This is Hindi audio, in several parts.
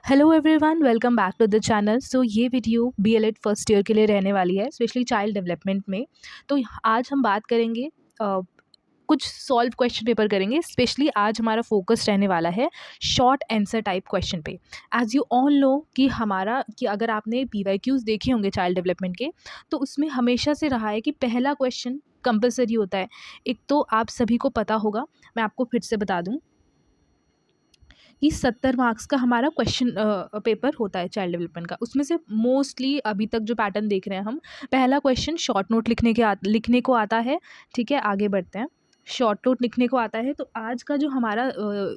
Hello everyone, welcome back to the channel. So ये वीडियो बीएलएड फर्स्ट ईयर के लिए रहने वाली है, स्पेशली चाइल्ड डेवलपमेंट में। तो आज हम बात करेंगे कुछ सॉल्व क्वेश्चन पेपर करेंगे। स्पेशली आज हमारा फोकस रहने वाला है शॉर्ट आंसर टाइप क्वेश्चन पे। एज यू ऑल नो कि अगर आपने पीवाईक्यूज देखे होंगे चाइल्ड डेवलपमेंट के, तो उसमें हमेशा से रहा है कि पहला क्वेश्चन कंपलसरी होता है। एक तो आप सभी को पता होगा, मैं आपको फिर से बता दूँ कि 70 मार्क्स का हमारा क्वेश्चन पेपर होता है चाइल्ड डेवलपमेंट का। उसमें से मोस्टली अभी तक जो पैटर्न देख रहे हैं हम, पहला क्वेश्चन शॉर्ट नोट लिखने को आता है। ठीक है, आगे बढ़ते हैं। शॉर्ट नोट लिखने को आता है। तो आज का जो हमारा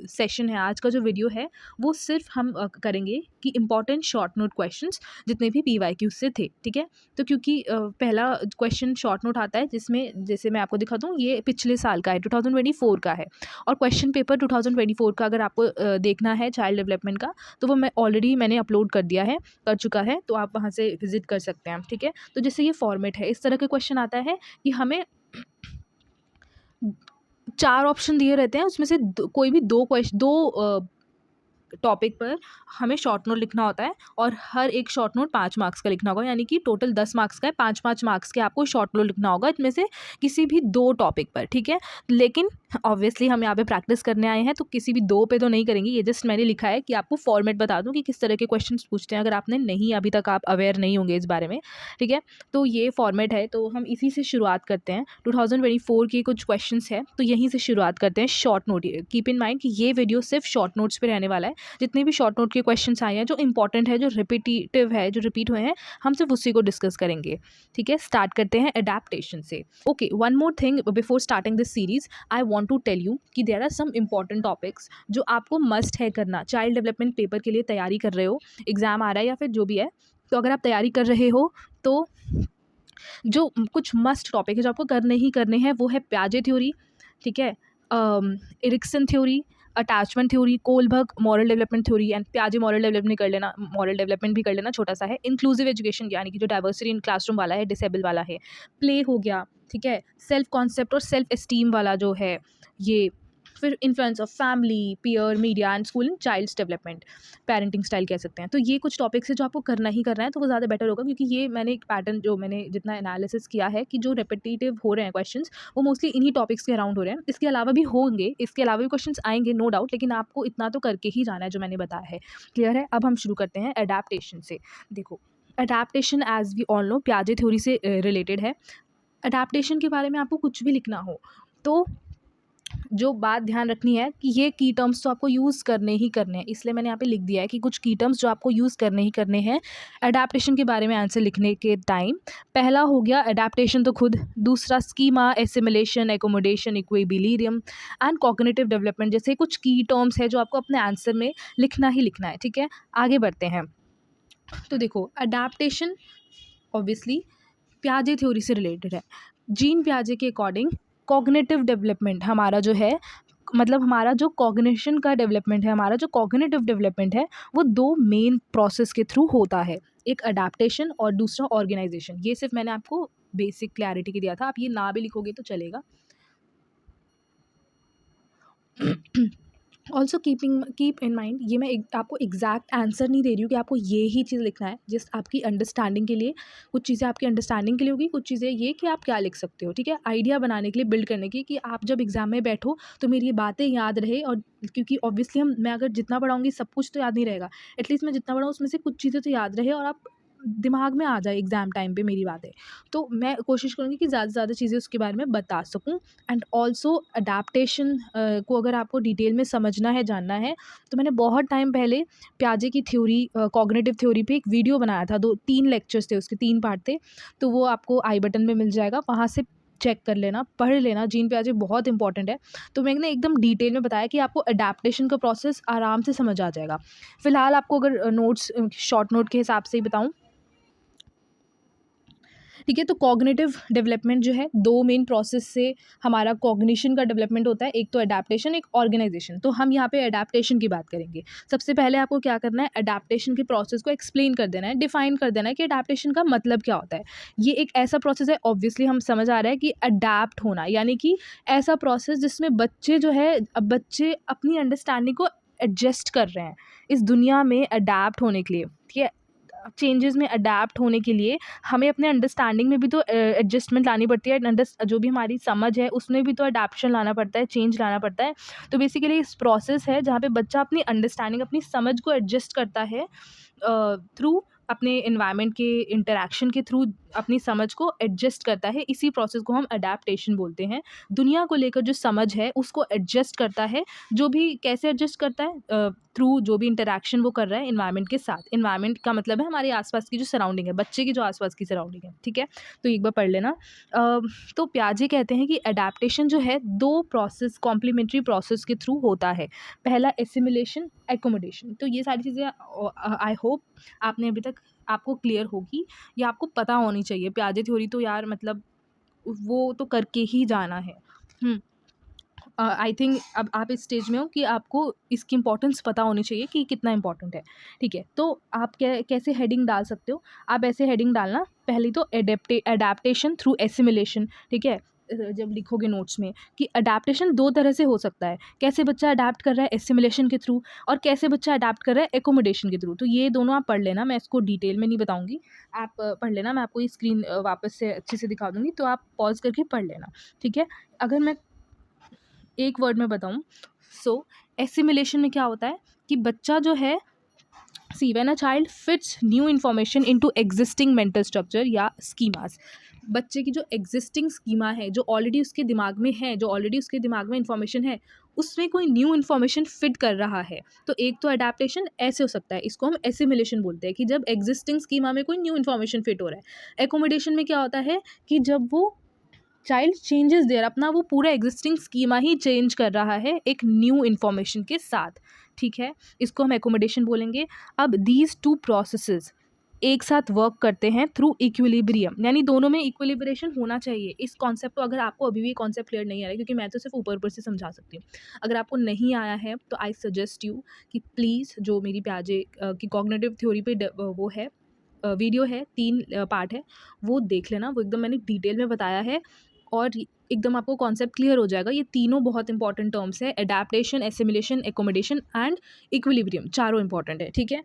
सेशन है, आज का जो वीडियो है, वो सिर्फ हम करेंगे कि इम्पॉर्टेंट शॉर्ट नोट क्वेश्चंस जितने भी पीवाईक्यू से थे। ठीक है, तो क्योंकि पहला क्वेश्चन शॉर्ट नोट आता है जिसमें, जैसे मैं आपको दिखाता हूँ, ये पिछले साल का है, 2024 का है। और क्वेश्चन पेपर 2024 का अगर आपको देखना है चाइल्ड डेवलपमेंट का, तो वो मैंने अपलोड कर चुका है, तो आप वहाँ से विजिट कर सकते हैं। ठीक है, तो जैसे ये फॉर्मेट है, इस तरह के क्वेश्चन आता है कि हमें 4 ऑप्शन दिए रहते हैं, उसमें से कोई भी दो टॉपिक पर हमें शॉर्ट नोट लिखना होता है, और हर एक शॉर्ट नोट 5 मार्क्स का लिखना होगा। यानी कि टोटल 10 मार्क्स का है, 5-5 मार्क्स के आपको शॉर्ट नोट लिखना होगा इनमें से किसी भी 2 टॉपिक पर। ठीक है, लेकिन ऑब्वियसली हम यहाँ पे प्रैक्टिस करने आए हैं, तो किसी भी 2 पे तो नहीं करेंगे। ये जस्ट मैंने लिखा है कि आपको फॉर्मेट बता दूँ कि किस तरह के क्वेश्चन पूछते हैं, अगर आपने नहीं, अभी तक आप अवेयर नहीं होंगे इस बारे में। ठीक है, तो ये फॉर्मेट है, तो हम इसी से शुरुआत करते हैं। 2024 के कुछ क्वेश्चन है, तो यहीं से शुरुआत करते हैं। Short note, keep in mind कि ये वीडियो सिर्फ शॉर्ट नोट्स पर रहने वाला है। जितने भी शॉर्ट नोट के क्वेश्चंस आए हैं, जो इंपॉर्टेंट है, जो रिपीटिव है, जो रिपीट हुए हैं, हम सिर्फ उसी को डिस्कस करेंगे। ठीक है, स्टार्ट करते हैं अडेप्टेशन से। Okay, one more thing before starting this series, I want to tell you कि there are some important topics जो आपको मस्ट है करना। चाइल्ड डेवलपमेंट पेपर के लिए तैयारी कर रहे हो, एग्जाम आ रहा है या फिर जो भी है, तो अगर आप तैयारी कर रहे हो, तो जो कुछ मस्ट टॉपिक है जो आपको करने ही करने हैं, वो है प्याजे थ्योरी। ठीक है, Erikson theory, attachment theory, Kohlberg moral development theory, and प्याजे मॉरल डेवलपमेंट कर लेना, मॉरल डेवलपमेंट भी कर लेना, छोटा सा है। इंक्लूसिव एजुकेशन, यानी कि जो डाइवर्सिटी इन क्लासरूम वाला है, डिसेबल वाला है। प्ले हो गया। ठीक है, सेल्फ कॉन्सेप्ट और सेल्फ एस्टीम वाला जो है ये। फिर influence of family, peer, media and school in child's development, parenting style कह सकते हैं। तो ये कुछ टॉपिक्स है जो आपको करना ही करना है, तो वो ज़्यादा बेटर होगा, क्योंकि ये मैंने एक पैटर्न, जो मैंने जितना एनालिसिस किया है कि जो रिपीटेटिव हो रहे हैं क्वेश्चंस, वो मोस्टली इन्हीं टॉपिक्स के अराउंड हो रहे हैं। इसके अलावा भी होंगे, इसके अलावा भी क्वेश्चंस आएंगे, नो डाउट, लेकिन आपको इतना तो करके ही जाना है जो मैंने बताया है। क्लियर है? अब हम शुरू करते हैं अडेप्टेशन से। देखो, adaptation as we all know प्याजे थ्योरी से रिलेटेड है। अडेप्टेशन के बारे में आपको कुछ भी लिखना हो, तो जो बात ध्यान रखनी है कि ये की टर्म्स तो आपको यूज़ करने ही करने हैं, इसलिए मैंने यहाँ पे लिख दिया है कि कुछ की टर्म्स जो आपको यूज़ करने ही करने हैं अडेप्टेशन के बारे में आंसर लिखने के टाइम। पहला हो गया अडेप्टेशन, तो खुद। दूसरा schema, assimilation, accommodation, equilibrium and cognitive development, जैसे कुछ की टर्म्स है जो आपको अपने आंसर में लिखना ही लिखना है। ठीक है, आगे बढ़ते हैं। तो देखो, अडेप्टेशन ऑब्वियसली प्याजे थ्योरी से रिलेटेड है। जीन प्याजे के अकॉर्डिंग कॉग्निटिव डेवलपमेंट हमारा जो है, मतलब हमारा जो कॉग्निशन का डेवलपमेंट है, हमारा जो कॉग्निटिव डेवलपमेंट है, वो 2 मेन प्रोसेस के थ्रू होता है। एक अडेप्टेशन और दूसरा ऑर्गेनाइजेशन। ये सिर्फ मैंने आपको बेसिक क्लैरिटी के दिया था, आप ये ना भी लिखोगे तो चलेगा। ऑल्सो कीप इन माइंड, ये मैं आपको एग्जैक्ट आंसर नहीं दे रही हूँ कि आपको ये ही चीज़ लिखना है, जस्ट आपकी अंडरस्टैंडिंग के लिए। कुछ चीज़ें आपकी अंडरस्टैंडिंग के लिए होगी, कुछ चीज़ें ये कि आप क्या लिख सकते हो। ठीक है, आइडिया बनाने के लिए, बिल्ड करने की, कि आप जब एग्जाम में बैठो तो मेरी ये बातें याद रहे। और क्योंकि ऑब्वियसली मैं अगर जितना पढ़ाऊँगी सब कुछ तो याद नहीं रहेगा, एटलीस्ट मैं जितना पढ़ाऊँ उसमें से कुछ चीज़ें तो याद रहे और आप दिमाग में आ जाए एग्ज़ाम टाइम पे मेरी बातें। तो मैं कोशिश करूँगी कि ज़्यादा से ज़्यादा चीज़ें उसके बारे में बता सकूँ। एंड ऑल्सो अडेप्टेशन को अगर आपको डिटेल में समझना है, जानना है, तो मैंने बहुत टाइम पहले प्याजे की थ्योरी, कॉग्निटिव थ्योरी पे एक वीडियो बनाया था। 2-3 लेक्चर्स थे उसके, 3 पार्ट थे, तो वो आपको आई बटन में मिल जाएगा, वहाँ से चेक कर लेना, पढ़ लेना। जीन प्याजे बहुत इंपॉर्टेंट है, तो मैंने एकदम डिटेल में बताया कि आपको अडेप्टेशन का प्रोसेस आराम से समझ आ जाएगा। फिलहाल आपको अगर नोट्स, शॉर्ट नोट के हिसाब से ही बताऊँ, ठीक है, तो कॉग्निटिव डेवलपमेंट जो है, 2 मेन प्रोसेस से हमारा कॉग्निशन का डेवलपमेंट होता है, एक तो अडेप्टेशन, एक ऑर्गेनाइजेशन। तो हम यहाँ पे अडेप्टेशन की बात करेंगे। सबसे पहले आपको क्या करना है, अडेप्टेशन के प्रोसेस को एक्सप्लेन कर देना है, डिफाइन कर देना है कि अडेप्टेशन का मतलब क्या होता है। ये एक ऐसा प्रोसेस है, ऑब्वियसली हम समझ आ रहा है कि अडेप्ट होना, यानी कि ऐसा प्रोसेस जिसमें बच्चे जो है, बच्चे अपनी अंडरस्टैंडिंग को एडजस्ट कर रहे हैं इस दुनिया में अडेप्ट होने के लिए, ठीक है, चेंजेस में अडेप्ट होने के लिए हमें अपने अंडरस्टैंडिंग में भी तो एडजस्टमेंट लानी पड़ती है, जो भी हमारी समझ है उसमें भी तो अडेप्शन लाना पड़ता है, चेंज लाना पड़ता है। तो बेसिकली इस प्रोसेस है जहाँ पे बच्चा अपनी अंडरस्टैंडिंग, अपनी समझ को एडजस्ट करता है थ्रू अपने एनवायरनमेंट के इंटरेक्शन के थ्रू अपनी समझ को एडजस्ट करता है। इसी प्रोसेस को हम अडेप्टेशन बोलते हैं। दुनिया को लेकर जो समझ है उसको एडजस्ट करता है, जो भी कैसे एडजस्ट करता है, थ्रू जो भी इंटरेक्शन वो कर रहा है एनवायरनमेंट के साथ। एनवायरनमेंट का मतलब है हमारे आसपास की जो सराउंडिंग है, बच्चे की जो आसपास की सराउंडिंग है, ठीक है। तो एक बार पढ़ लेना। तो प्याजे कहते हैं कि अडेप्टेशन जो है दो प्रोसेस, कॉम्प्लीमेंट्री प्रोसेस के थ्रू होता है। पहला एसिमिलेशन, एकोमोडेशन। तो ये सारी चीज़ें आई होप आपने अभी तक आपको क्लियर होगी या आपको पता होनी चाहिए। प्याजे थ्योरी तो यार मतलब वो तो करके ही जाना है। आई थिंक अब आप इस स्टेज में हो कि आपको इसकी इंपॉर्टेंस पता होनी चाहिए कि कितना इंपॉर्टेंट है, ठीक है। तो आप कैसे हेडिंग डाल सकते हो, आप ऐसे हेडिंग डालना, पहली तो अडेप्टेशन थ्रू एसिमिलेशन, ठीक है। जब लिखोगे नोट्स में कि अडेप्टेशन दो तरह से हो सकता है, कैसे बच्चा अडेप्ट कर रहा है एसिमिलेशन के थ्रू, और कैसे बच्चा अडेप्ट कर रहा है एकोमोडेशन के थ्रू। तो ये दोनों आप पढ़ लेना, मैं इसको डिटेल में नहीं बताऊंगी, आप पढ़ लेना। मैं आपको ये स्क्रीन वापस से अच्छे से दिखा दूंगी, तो आप पॉज करके पढ़ लेना, ठीक है। अगर मैं एक वर्ड में बताऊं, सो एसिमिलेशन में क्या होता है कि बच्चा जो है, see when a child fits new information into existing mental structure या स्कीमास, बच्चे की जो एग्जिस्टिंग स्कीमा है, जो ऑलरेडी उसके दिमाग में है, जो ऑलरेडी उसके दिमाग में इन्फॉर्मेशन है, उसमें कोई न्यू इन्फॉर्मेशन फिट कर रहा है। तो एक तो अडेप्टेशन ऐसे हो सकता है, इसको हम एसिमिलेशन बोलते हैं कि जब एग्जिस्टिंग स्कीमा में कोई न्यू इन्फॉर्मेशन फिट हो रहा है। एकोमोडेशन में क्या होता है कि जब वो चाइल्ड चेंजेस देयर, अपना वो पूरा एग्जिस्टिंग स्कीमा ही चेंज कर रहा है एक न्यू इन्फॉर्मेशन के साथ, ठीक है। इसको हम एकोमोडेशन बोलेंगे। अब दीज टू प्रोसेसेस एक साथ वर्क करते हैं थ्रू इक्विलिब्रियम, यानी दोनों में इक्विलिब्रेशन होना चाहिए। इस कॉन्सेप्ट को, अगर आपको अभी भी कॉन्सेप्ट क्लियर नहीं आ रहा है, क्योंकि मैं तो सिर्फ ऊपर ऊपर से समझा सकती हूँ, अगर आपको नहीं आया है तो आई सजेस्ट यू कि प्लीज़ जो मेरी प्याजे की कॉग्निटिव थ्योरी पे वो है वीडियो है, 3 पार्ट है, वो देख लेना। वो एकदम मैंने डिटेल में बताया है और एकदम आपको कॉन्सेप्ट क्लियर हो जाएगा। ये तीनों बहुत इंपॉर्टेंट टर्म्स है, adaptation, assimilation, accommodation and equilibrium, चारों इंपॉर्टेंट है, ठीक है।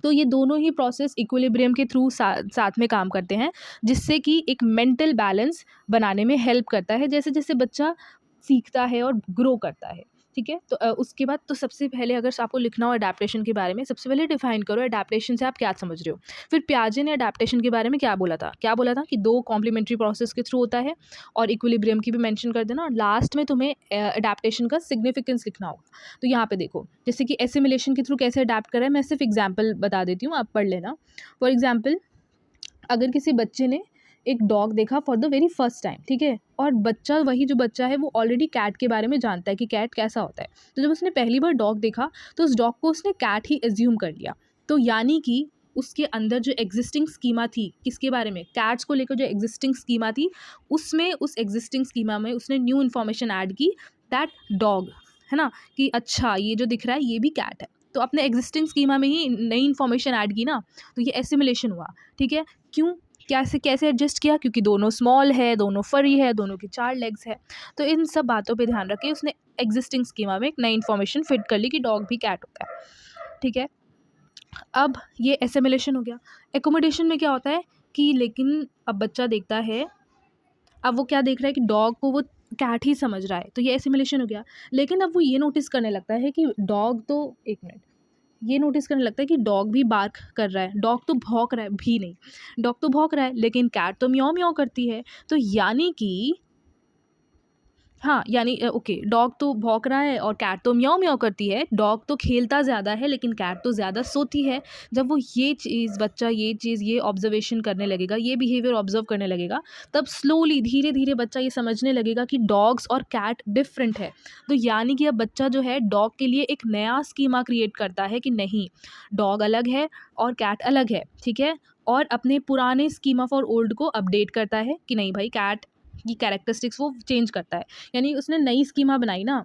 तो ये दोनों ही प्रोसेस इक्विलिब्रियम के थ्रू साथ में काम करते हैं, जिससे कि एक मेंटल बैलेंस बनाने में हेल्प करता है, जैसे जैसे बच्चा सीखता है और ग्रो करता है, ठीक है। तो उसके बाद तो सबसे पहले अगर आपको लिखना हो अडेप्टेशन के बारे में, सबसे पहले डिफाइन करो अडेप्टेशन से आप क्या समझ रहे हो। फिर प्याजे ने अडेप्टेशन के बारे में क्या बोला था कि दो कॉम्प्लीमेंट्री प्रोसेस के थ्रू होता है, और इक्विलिब्रियम की भी मेंशन कर देना, और लास्ट में तुम्हें अडेप्टेशन का सिग्निफिकेंस लिखना होगा। तो यहाँ पे देखो, जैसे कि एसिमिलेशन के थ्रू कैसे अडेप्ट कर रहा है, मैं सिर्फ एग्जाम्पल बता देती हूँ, आप पढ़ लेना। फॉर एग्जाम्पल, अगर किसी बच्चे ने एक डॉग देखा for the very first time, ठीक है, और बच्चा, वही जो बच्चा है वो ऑलरेडी कैट के बारे में जानता है कि कैट कैसा होता है, तो जब उसने पहली बार डॉग देखा तो उस डॉग को उसने कैट ही एज्यूम कर लिया। तो यानी कि उसके अंदर जो एग्जिस्टिंग स्कीमा थी, किसके बारे में, कैट्स को लेकर जो एग्जिस्टिंग स्कीमा थी, उसमें उस एग्जिस्टिंग स्कीमा में उसने न्यू इन्फॉर्मेशन ऐड की, दैट डॉग, है ना, कि अच्छा ये जो दिख रहा है ये भी कैट है। तो अपने एग्जिस्टिंग स्कीमा में ही नई इन्फॉर्मेशन ऐड की ना, तो ये एसिमिलेशन हुआ, ठीक है। क्यों, कैसे एडजस्ट किया, क्योंकि दोनों स्मॉल है, दोनों फरी है, दोनों के 4 लेग्स है। तो इन सब बातों पे ध्यान रख के उसने एग्जिस्टिंग स्कीमा में एक नई इन्फॉर्मेशन फिट कर ली कि डॉग भी कैट होता है, ठीक है। अब ये एसिमिलेशन हो गया। एकोमोडेशन में क्या होता है कि लेकिन अब बच्चा देखता है, अब वो क्या देख रहा है कि डॉग को वो कैट ही समझ रहा है, तो ये एसिमिलेशन हो गया। लेकिन अब वो ये नोटिस करने लगता है कि डॉग तो, एक मिनट, ये नोटिस करने लगता है कि डॉग भी बार्क कर रहा है, डॉग तो भौंक रहा है भी नहीं, डॉग तो भौंक रहा है लेकिन कैट तो म्याऊं म्याऊं करती है। तो यानी कि हाँ, यानी ओके, डॉग तो भौंक रहा है और कैट तो म्याऊं म्याऊं करती है, डॉग तो खेलता ज़्यादा है लेकिन कैट तो ज़्यादा सोती है। जब वो ये चीज़, बच्चा ये ऑब्जर्वेशन करने लगेगा, ये बिहेवियर ऑब्जर्व करने लगेगा, तब स्लोली धीरे धीरे बच्चा ये समझने लगेगा कि डॉग्स और कैट डिफरेंट है। तो यानी कि अब बच्चा जो है डॉग के लिए एक नया स्कीमा क्रिएट करता है कि नहीं, डॉग अलग है और कैट अलग है, ठीक है। और अपने पुराने स्कीमा फॉर ओल्ड को अपडेट करता है कि नहीं भाई, कैट की कैरेक्टरिस्टिक्स वो चेंज करता है, यानी उसने नई स्कीमा बनाई ना,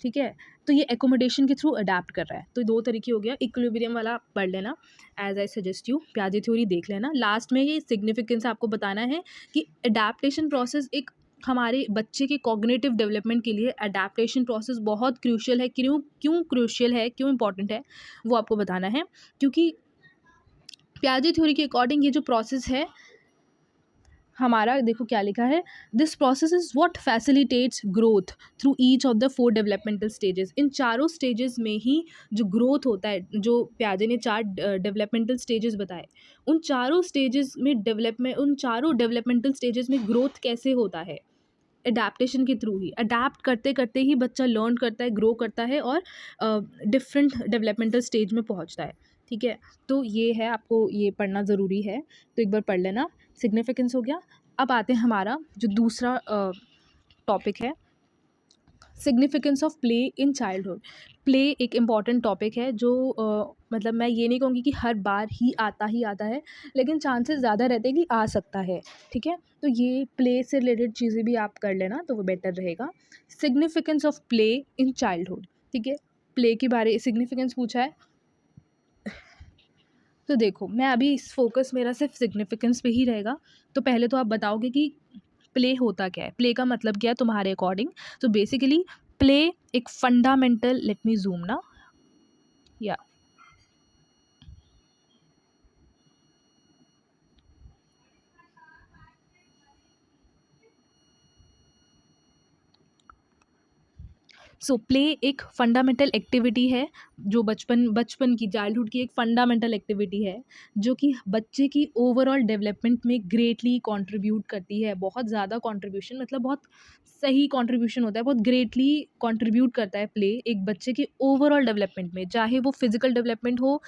ठीक है। तो ये एकोमोडेशन के थ्रू अडेप्ट कर रहा है। तो दो तरीके हो गया, इक्विलिब्रियम वाला पढ़ लेना, एज आई सजेस्ट यू, प्याजे थ्योरी देख लेना। लास्ट में ये सिग्निफिकेंस आपको बताना है कि अडेप्टेशन प्रोसेस एक हमारे बच्चे के कॉग्निटिव डेवलपमेंट के लिए अडैप्टेशन प्रोसेस बहुत क्रूशियल है। क्यों क्यों क्रूशियल है, क्यों इम्पोर्टेंट है, वो आपको बताना है। क्योंकि पियाजे थ्योरी के अकॉर्डिंग ये जो प्रोसेस है हमारा, देखो क्या लिखा है, this process is what facilitates growth through each of the 4 developmental stages. इन चारों स्टेजेस में ही जो ग्रोथ होता है, जो पियाजे ने 4 डेवलपमेंटल स्टेजेस बताए, उन चारों स्टेजेस में उन चारों डेवलपमेंटल स्टेजेस में ग्रोथ कैसे होता है, एडेप्टेशन के थ्रू ही। अडेप्ट करते करते ही बच्चा लर्न करता है, ग्रो करता है और डिफरेंट डेवलपमेंटल स्टेज में पहुंचता है। ठीक है, तो ये है, आपको ये पढ़ना ज़रूरी है, तो एक बार पढ़ लेना। सिग्निफिकेंस हो गया। अब आते हैं हमारा जो दूसरा टॉपिक है, significance of play in childhood. Play एक इम्पॉर्टेंट टॉपिक है जो मतलब मैं ये नहीं कहूँगी कि हर बार ही आता है, लेकिन चांसेस ज़्यादा रहते हैं कि आ सकता है। ठीक है, तो ये प्ले से रिलेटेड चीज़ें भी आप कर लेना तो वो बेटर रहेगा। Significance of play in childhood. ठीक है, प्ले के बारे सिग्निफिकेंस पूछा है, तो देखो मैं अभी इस फोकस मेरा सिर्फ सिग्निफिकेंस पे ही रहेगा। तो पहले तो आप बताओगे कि प्ले होता क्या है, प्ले का मतलब क्या है तुम्हारे अकॉर्डिंग। तो बेसिकली प्ले एक फंडामेंटल, लेट मी जूम ना, या सो प्ले एक फंडामेंटल एक्टिविटी है जो बचपन की, चाइल्डहुड की एक फंडामेंटल एक्टिविटी है जो कि बच्चे की ओवरऑल डेवलपमेंट में ग्रेटली कंट्रीब्यूट करती है। बहुत ज़्यादा कंट्रीब्यूशन, मतलब बहुत सही कंट्रीब्यूशन होता है, बहुत ग्रेटली कंट्रीब्यूट करता है प्ले एक बच्चे के ओवरऑल डेवलपमेंट में, चाहे वो फिजिकल डेवलपमेंट हो,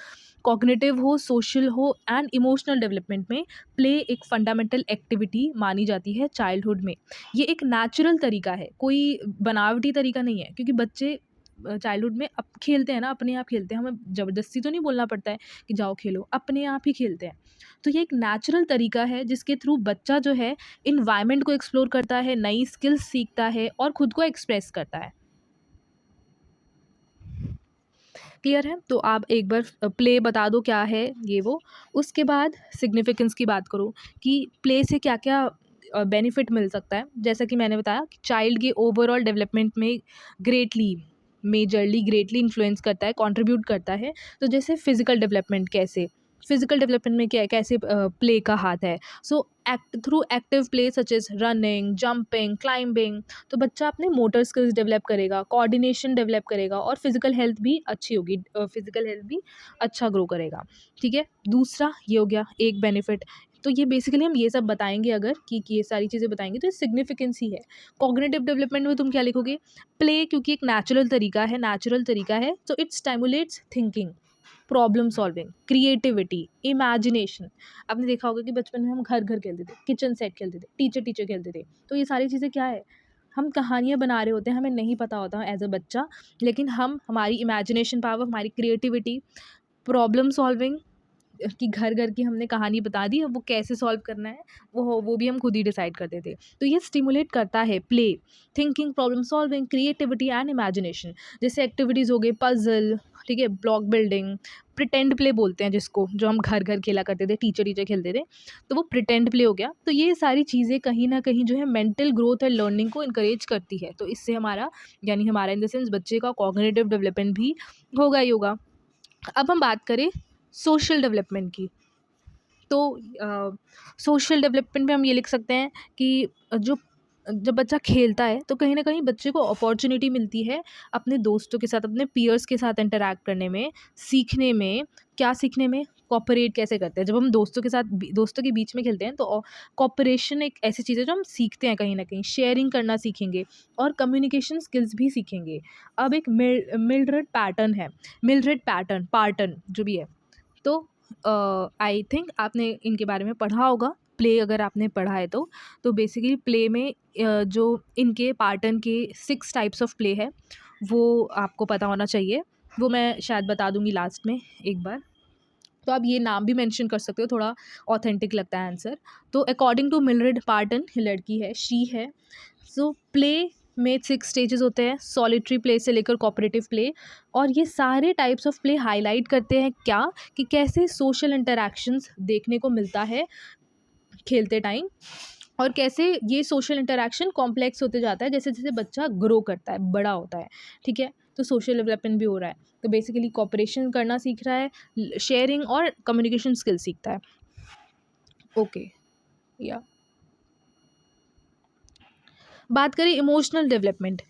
कॉग्निटिव हो, सोशल हो एंड इमोशनल डेवलपमेंट में। प्ले एक फंडामेंटल एक्टिविटी मानी जाती है चाइल्डहुड में। ये एक नेचुरल तरीका है, कोई बनावटी तरीका नहीं है, क्योंकि बच्चे चाइल्डहुड में अब खेलते हैं ना, अपने आप खेलते हैं, हमें ज़बरदस्ती तो नहीं बोलना पड़ता है कि जाओ खेलो, अपने आप ही खेलते हैं। तो ये एक नेचुरल तरीका है जिसके थ्रू बच्चा जो है इन्वायरमेंट को एक्सप्लोर करता है, नई स्किल्स सीखता है और खुद को एक्सप्रेस करता है। क्लियर है? तो आप एक बार प्ले बता दो क्या है ये वो, उसके बाद सिग्निफिकेंस की बात करो कि प्ले से क्या क्या बेनिफिट मिल सकता है। जैसा कि मैंने बताया कि चाइल्ड के ओवरऑल डेवलपमेंट में ग्रेटली इन्फ्लुएंस करता है, कंट्रीब्यूट करता है। तो जैसे फिजिकल डेवलपमेंट, कैसे फिजिकल डेवलपमेंट में क्या कैसे प्ले का हाथ है। So through active play such as running, jumping, climbing, तो बच्चा अपने मोटर स्किल्स डेवलप करेगा, कोऑर्डिनेशन डेवलप करेगा और फिजिकल हेल्थ भी अच्छी होगी, फिजिकल हेल्थ भी अच्छा ग्रो करेगा। ठीक है, दूसरा ये हो गया एक बेनिफिट। तो ये बेसिकली हम ये सब बताएंगे, अगर कि ये सारी चीज़ें बताएंगे तो ये सिग्निफिकेंस ही है। कॉग्निटिव डेवलपमेंट में तुम क्या लिखोगे, प्ले क्योंकि एक नेचुरल तरीका है, तो it stimulates thinking, problem solving, creativity, imagination. आपने देखा होगा कि बचपन में हम घर घर खेलते थे, किचन सेट खेलते थे, टीचर टीचर खेलते थे। तो ये सारी चीज़ें क्या है, हम कहानियाँ बना रहे होते हैं, हमें नहीं पता होता एज अ बच्चा, लेकिन हम हमारी इमेजिनेशन पावर, हमारी क्रिएटिविटी, प्रॉब्लम सॉल्विंग कि घर घर की हमने कहानी बता दी, अब वो कैसे सॉल्व करना है वो भी हम खुद ही डिसाइड करते थे। तो ये स्टिमुलेट करता है play, thinking, problem solving, creativity and imagination. जैसे एक्टिविटीज़ हो गई पजल, ठीक है, ब्लॉक बिल्डिंग, प्रिटेंड प्ले बोलते हैं जिसको, जो हम घर घर खेला करते थे, टीचर टीचर खेलते थे, तो वो प्रिटेंड प्ले हो गया। तो ये सारी चीज़ें कहीं ना कहीं जो है मेंटल ग्रोथ और लर्निंग को इनकरेज करती है। तो इससे हमारा इन द सेंस बच्चे का कॉग्निटिव डेवलपमेंट भी होगा ही होगा। अब हम बात करें सोशल डेवलपमेंट की, तो सोशल डेवलपमेंट में हम ये लिख सकते हैं कि जब बच्चा खेलता है तो कहीं ना कहीं बच्चे को अपॉर्चुनिटी मिलती है अपने दोस्तों के साथ, अपने पीयर्स के साथ इंटरैक्ट करने में, सीखने में। क्या सीखने में, कॉपरेट कैसे करते हैं। जब हम दोस्तों के बीच में खेलते हैं तो कॉपरेशन एक ऐसी चीज़ है जो हम सीखते हैं, कहीं ना कहीं शेयरिंग करना सीखेंगे और कम्युनिकेशन स्किल्स भी सीखेंगे। अब एक मिलरेड पैटर्न पार्टन जो भी है, तो आई थिंक आपने इनके बारे में पढ़ा होगा, प्ले अगर आपने पढ़ा है तो बेसिकली प्ले में जो इनके पार्टन के 6 टाइप्स ऑफ प्ले है वो आपको पता होना चाहिए। वो मैं शायद बता दूंगी लास्ट में एक बार, तो आप ये नाम भी मेंशन कर सकते हो, थोड़ा ऑथेंटिक लगता है आंसर। तो अकॉर्डिंग टू मिलरेड पार्टन, लड़की है, शी है। सो प्ले में 6 स्टेजेस होते हैं, सॉलिटरी प्ले से लेकर कोऑपरेटिव प्ले। और ये सारे टाइप्स ऑफ प्ले हाईलाइट करते हैं क्या, कि कैसे सोशल इंटरैक्शंस देखने को मिलता है खेलते टाइम, और कैसे ये सोशल इंटरैक्शन कॉम्प्लेक्स होते जाता है जैसे जैसे बच्चा ग्रो करता है, बड़ा होता है, ठीक है। तो सोशल डेवलपमेंट भी हो रहा है, तो बेसिकली कोऑपरेशन करना सीख रहा है, शेयरिंग और कम्युनिकेशन स्किल सीखता है। ओके, या बात करें इमोशनल डेवलपमेंट,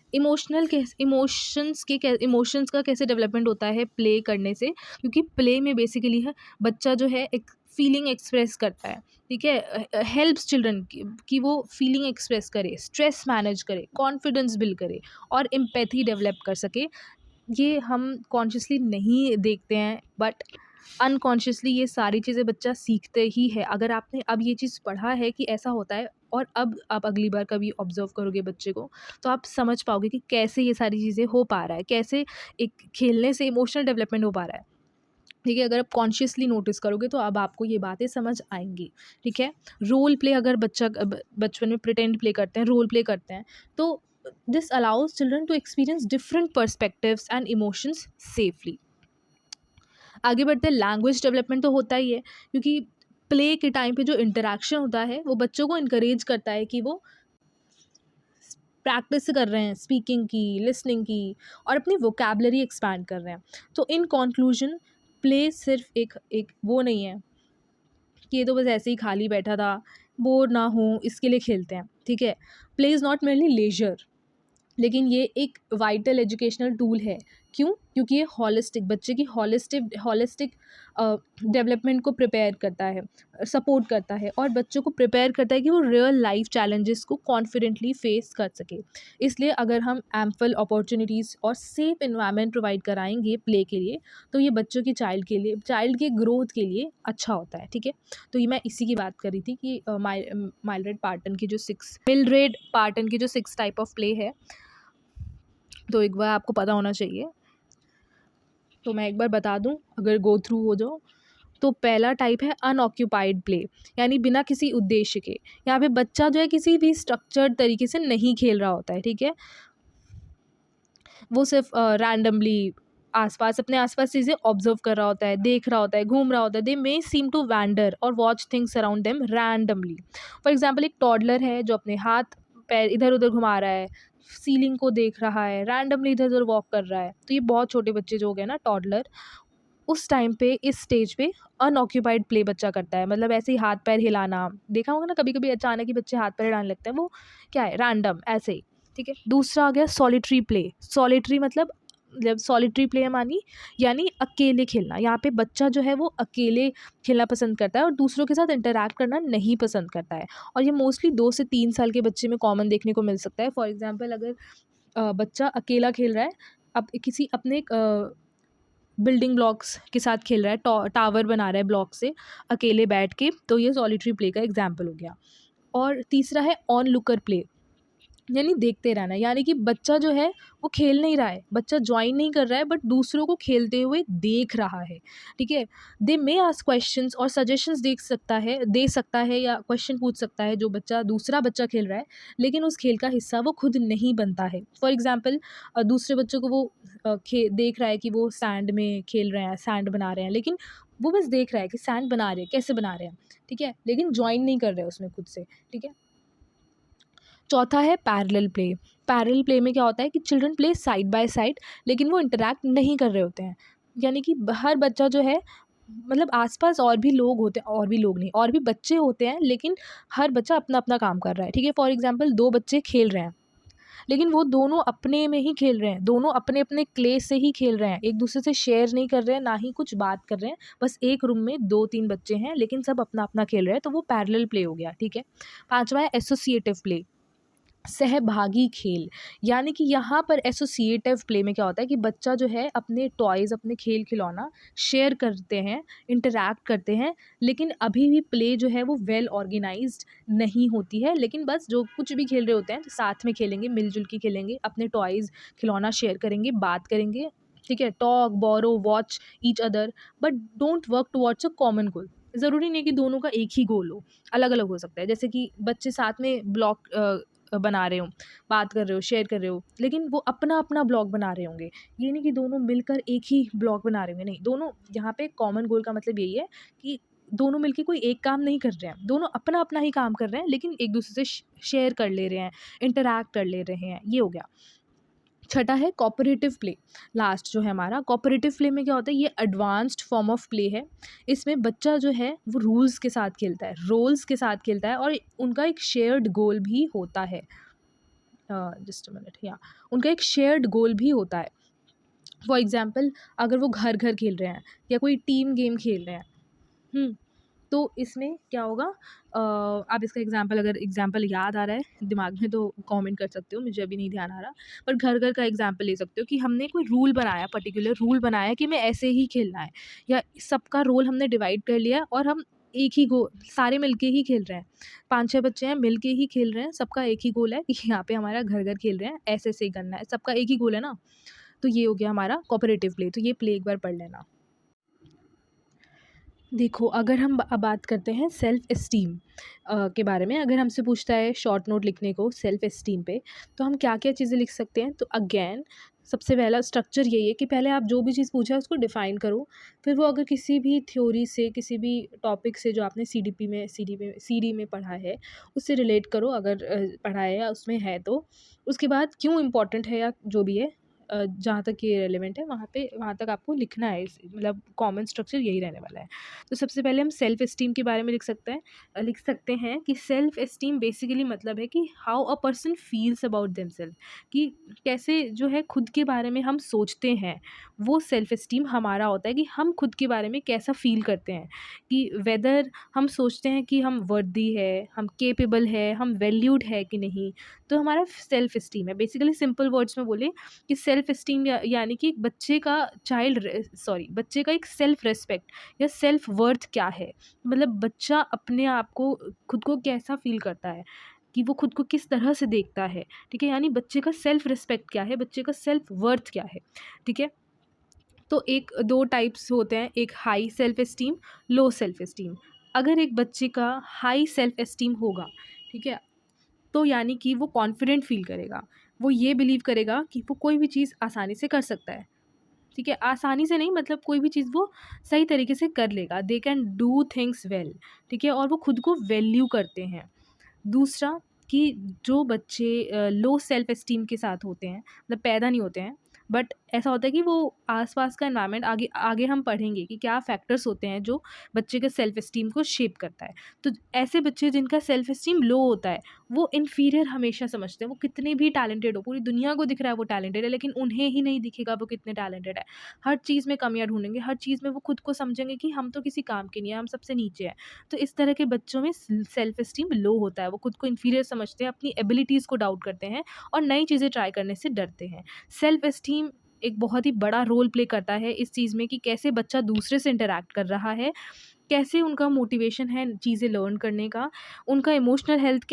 इमोशंस का कैसे डेवलपमेंट होता है प्ले करने से, क्योंकि प्ले में बेसिकली है बच्चा जो है एक फीलिंग एक्सप्रेस करता है, ठीक है। हेल्प्स चिल्ड्रन कि वो फीलिंग एक्सप्रेस करे, स्ट्रेस मैनेज करे, कॉन्फिडेंस बिल्ड करे और एम्पैथी डेवलप कर सके। ये हम कॉन्शियसली नहीं देखते हैं, बट अनकॉन्शियसली ये सारी चीज़ें बच्चा सीखते ही है। अगर आपने अब ये चीज़ पढ़ा है कि ऐसा होता है और अब आप अगली बार कभी ऑब्ज़र्व करोगे बच्चे को, तो आप समझ पाओगे कि कैसे ये सारी चीज़ें हो पा रहा है, कैसे एक खेलने से इमोशनल डेवलपमेंट हो पा रहा है। ठीक है, अगर आप कॉन्शियसली नोटिस करोगे तो अब आपको ये बातें समझ आएँगी, ठीक है। रोल प्ले अगर बचपन में प्रिटेंड प्ले करते हैं, रोल प्ले करते हैं, तो this allows children to experience different perspectives and emotions safely. आगे बढ़ते हैं, लैंग्वेज डेवलपमेंट तो होता ही है, क्योंकि प्ले के टाइम पे जो इंटरेक्शन होता है वो बच्चों को इनकरेज करता है कि वो प्रैक्टिस कर रहे हैं स्पीकिंग की, लिसनिंग की और अपनी वोकैबलरी एक्सपैंड कर रहे हैं। तो इन कंक्लूजन, प्ले सिर्फ एक एक वो नहीं है कि ये तो बस ऐसे ही खाली बैठा था, बोर ना हो इसके लिए खेलते हैं, ठीक है। Play is not merely leisure, लेकिन ये एक वाइटल एजुकेशनल टूल है। क्यों? क्योंकि ये हॉलिस्टिक बच्चे की हॉलिस्टिक डेवलपमेंट को प्रिपेयर करता है, सपोर्ट करता है और बच्चों को प्रिपेयर करता है कि वो रियल लाइफ चैलेंजेस को कॉन्फिडेंटली फेस कर सके। इसलिए अगर हम एम्पल अपॉर्चुनिटीज़ और सेफ एनवायरनमेंट प्रोवाइड कराएंगे प्ले के लिए, तो ये बच्चों की चाइल्ड के ग्रोथ के लिए अच्छा होता है, ठीक है। तो ये मैं इसी की बात कर रही थी कि मिलरेड पार्टन की जो 6 टाइप ऑफ प्ले है, तो एक बार आपको पता होना चाहिए। तो मैं एक बार बता दूं, अगर गो थ्रू हो जाओ, तो पहला टाइप है अनऑक्यूपाइड प्ले, यानी बिना किसी उद्देश्य के। यहाँ पे बच्चा जो है किसी भी स्ट्रक्चर्ड तरीके से नहीं खेल रहा होता है, ठीक है। वो सिर्फ रैंडमली अपने आसपास चीज़ें ऑब्जर्व कर रहा होता है, देख रहा होता है, घूम रहा होता है। दे मे सीम टू वैंडर और watch things around them randomly. For example, एक टॉडलर है जो अपने हाथ पैर इधर उधर घुमा रहा है, सीलिंग को देख रहा है, रैंडमली इधर उधर वॉक कर रहा है। तो ये बहुत छोटे बच्चे जो हो गए ना टॉडलर, उस टाइम पे इस स्टेज पे अनऑक्यूपाइड प्ले बच्चा करता है। मतलब ऐसे ही हाथ पैर हिलाना, देखा होगा ना कभी कभी अचानक ही बच्चे हाथ पैर हिलाने लगते हैं, वो क्या है, रैंडम ऐसे ही, ठीक है। दूसरा आ गया सॉलिटरी प्ले। सॉलिटरी मतलब जब सॉलिटरी प्ले है मानी यानी अकेले खेलना। यहाँ पे बच्चा जो है वो अकेले खेलना पसंद करता है और दूसरों के साथ इंटरैक्ट करना नहीं पसंद करता है। और ये मोस्टली 2 से 3 साल के बच्चे में कॉमन देखने को मिल सकता है। फॉर एग्जाम्पल, अगर बच्चा अकेला खेल रहा है, अब किसी अपने बिल्डिंग ब्लॉक्स के साथ खेल रहा है, टावर बना रहा है ब्लॉक से अकेले बैठ के, तो ये सॉलिटरी प्ले का एग्जाम्पल हो गया। और तीसरा है ऑन लुकर प्ले, यानी देखते रहना। यानी कि बच्चा जो है वो खेल नहीं रहा है, बच्चा ज्वाइन नहीं कर रहा है, बट दूसरों को खेलते हुए देख रहा है, ठीक है। दे मे आस्क क्वेश्चंस और सजेशंस दे सकता है या क्वेश्चन पूछ सकता है जो बच्चा दूसरा बच्चा खेल रहा है, लेकिन उस खेल का हिस्सा वो खुद नहीं बनता है। फॉर एग्जाम्पल, दूसरे बच्चों को वो देख रहा है कि वो सैंड में खेल रहे हैं, सैंड बना रहे हैं, लेकिन वो बस देख रहा है कि सैंड बना रहे हैं, कैसे बना रहे हैं, ठीक है, लेकिन ज्वाइन नहीं कर रहे हैं उसमें खुद से, ठीक है। चौथा है पैरेलल प्ले। पैरेलल प्ले में क्या होता है कि children play side by side, लेकिन वो इंटरैक्ट नहीं कर रहे होते हैं। यानी कि हर बच्चा जो है, मतलब आसपास और भी लोग होते हैं, और भी लोग नहीं, और भी बच्चे होते हैं, लेकिन हर बच्चा अपना अपना काम कर रहा है, ठीक है। फॉर एग्जाम्पल, 2 बच्चे खेल रहे हैं, लेकिन वो दोनों अपने में ही खेल रहे हैं, दोनों अपने अपने क्ले से ही खेल रहे हैं, एक दूसरे से शेयर नहीं कर रहे हैं, ना ही कुछ बात कर रहे हैं। बस एक रूम में 2-3 बच्चे हैं, लेकिन सब अपना अपना खेल रहे हैं, तो वो पैरेलल प्ले हो गया, ठीक है। पांचवा है एसोसिएटिव प्ले, सहभागी खेल। यानी कि यहाँ पर एसोसिएटिव प्ले में क्या होता है कि बच्चा जो है अपने टॉयज़, अपने खेल खिलौना शेयर करते हैं, इंटरैक्ट करते हैं, लेकिन अभी भी प्ले जो है वो वेल ऑर्गेनाइज्ड नहीं होती है। लेकिन बस जो कुछ भी खेल रहे होते हैं तो साथ में खेलेंगे, मिलजुल के खेलेंगे, अपने टॉयज़ खिलौना शेयर करेंगे, बात करेंगे, ठीक है। Talk, borrow, watch each other, but don't work towards a common goal. ज़रूरी नहीं कि दोनों का एक ही गोल हो, अलग अलग हो सकता है। जैसे कि बच्चे साथ में ब्लॉक बना रहे हो, बात कर रहे हो, शेयर कर रहे हो, लेकिन वो अपना अपना ब्लॉग बना रहे होंगे। ये नहीं कि दोनों मिलकर एक ही ब्लॉग बना रहे होंगे, नहीं, दोनों यहाँ पे कॉमन गोल का मतलब यही है कि दोनों मिलके कोई एक काम नहीं कर रहे हैं, दोनों अपना अपना ही काम कर रहे हैं, लेकिन एक दूसरे से शेयर कर ले रहे हैं, इंटरैक्ट कर ले रहे हैं, ये हो गया। छठा है कोऑपरेटिव प्ले। लास्ट जो है हमारा कोऑपरेटिव प्ले में क्या होता है, ये एडवांस्ड फॉर्म ऑफ प्ले है। इसमें बच्चा जो है वो रूल्स के साथ खेलता है, रोल्स के साथ खेलता है, और उनका एक शेयर्ड गोल भी होता है। जस्ट अ मिनट, या उनका एक शेयर्ड गोल भी होता है। फॉर एग्जाम्पल, अगर वो घर घर खेल रहे हैं या कोई टीम गेम खेल रहे हैं, तो इसमें क्या होगा, आप इसका एग्जांपल, अगर एग्जांपल याद आ रहा है दिमाग में तो कमेंट कर सकते हो, मुझे अभी नहीं ध्यान आ रहा। पर घर घर का एग्जांपल ले सकते हो कि हमने कोई रूल बनाया, पर्टिकुलर रूल बनाया कि मैं ऐसे ही खेलना है, या सबका रोल हमने डिवाइड कर लिया और हम एक ही गोल, सारे मिलके ही खेल रहे हैं, 5-6 बच्चे हैं मिलके ही खेल रहे हैं, सबका एक ही गोल है कि यहाँ पे हमारा घर घर खेल रहे हैं, ऐसे ऐसे ही करना है, सबका एक ही गोल है ना। तो ये हो गया हमारा कोऑपरेटिव प्ले। तो ये प्ले एक बार पढ़ लेना। देखो, अगर हम अब बात करते हैं सेल्फ़ एस्टीम के बारे में, अगर हमसे पूछता है शॉर्ट नोट लिखने को सेल्फ़ एस्टीम पे, तो हम क्या-क्या चीज़ें लिख सकते हैं? तो अगेन सबसे पहला स्ट्रक्चर यही है कि पहले आप जो भी चीज़ पूछा है उसको डिफ़ाइन करो। फिर वो अगर किसी भी थ्योरी से, किसी भी टॉपिक से जो आपने सीडी में पढ़ा है, उससे रिलेट करो, अगर पढ़ा है या उसमें है तो। उसके बाद क्यों इम्पोर्टेंट है या जो भी है, जहाँ तक ये रेलेवेंट है वहाँ तक आपको लिखना है, मतलब कॉमन स्ट्रक्चर यही रहने वाला है। तो सबसे पहले हम सेल्फ एस्टीम के बारे में लिख सकते हैं कि सेल्फ एस्टीम बेसिकली मतलब है कि how a person feels about themselves, कि कैसे जो है खुद के बारे में हम सोचते हैं, वो सेल्फ एस्टीम हमारा होता है कि हम खुद के बारे में कैसा फील करते हैं, कि वेदर हम सोचते हैं कि हम वर्दी है, हम केपेबल है, हम वैल्यूड है कि नहीं। तो हमारा सेल्फ एस्टीम है। बेसिकली सिंपल वर्ड्स में बोले कि सेल्फ एस्टीम यानी कि बच्चे का एक सेल्फ रेस्पेक्ट या सेल्फ वर्थ क्या है, मतलब बच्चा अपने आप को, खुद को कैसा फील करता है, कि वो खुद को किस तरह से देखता है, ठीक है, यानी बच्चे का सेल्फ रिस्पेक्ट क्या है, बच्चे का सेल्फ वर्थ क्या है, ठीक है। तो एक दो टाइप्स होते हैं, एक high self esteem, low self esteem. अगर एक बच्चे का हाई सेल्फ एस्टीम होगा, ठीक है, तो यानी कि वो कॉन्फिडेंट फील करेगा, वो ये बिलीव करेगा कि वो कोई भी चीज़ आसानी से कर सकता है, ठीक है, आसानी से नहीं, मतलब कोई भी चीज़ वो सही तरीके से कर लेगा, they can do things well, ठीक है, और वो खुद को वैल्यू करते हैं। दूसरा, कि जो बच्चे लो सेल्फ एस्टीम के साथ होते हैं, मतलब पैदा नहीं होते हैं, बट ऐसा होता है कि वो आसपास का एनवायरनमेंट, आगे आगे हम पढ़ेंगे कि क्या फैक्टर्स होते हैं जो बच्चे के सेल्फ एस्टीम को शेप करता है। तो ऐसे बच्चे जिनका सेल्फ एस्टीम लो होता है, वो इन्फीरियर हमेशा समझते हैं, वो कितने भी टैलेंटेड हो, पूरी दुनिया को दिख रहा है वो टैलेंटेड है, लेकिन उन्हें ही नहीं दिखेगा वो कितने टैलेंटेड है। हर चीज़ में कमियाँ ढूंढेंगे, हर चीज़ में वो खुद को समझेंगे कि हम तो किसी काम के नहीं है, हम सबसे नीचे हैं। तो इस तरह के बच्चों में सेल्फ एस्टीम लो होता है, वो खुद को इन्फीरियर समझते हैं, अपनी एबिलिटीज़ को डाउट करते हैं और नई चीज़ें ट्राई करने से डरते हैं। सेल्फ एस्टीम एक बहुत ही बड़ा रोल प्ले करता है इस चीज़ में कि कैसे बच्चा दूसरे से इंटरैक्ट कर रहा है, कैसे उनका मोटिवेशन है चीज़ें लर्न करने का, उनका इमोशनल हेल्थ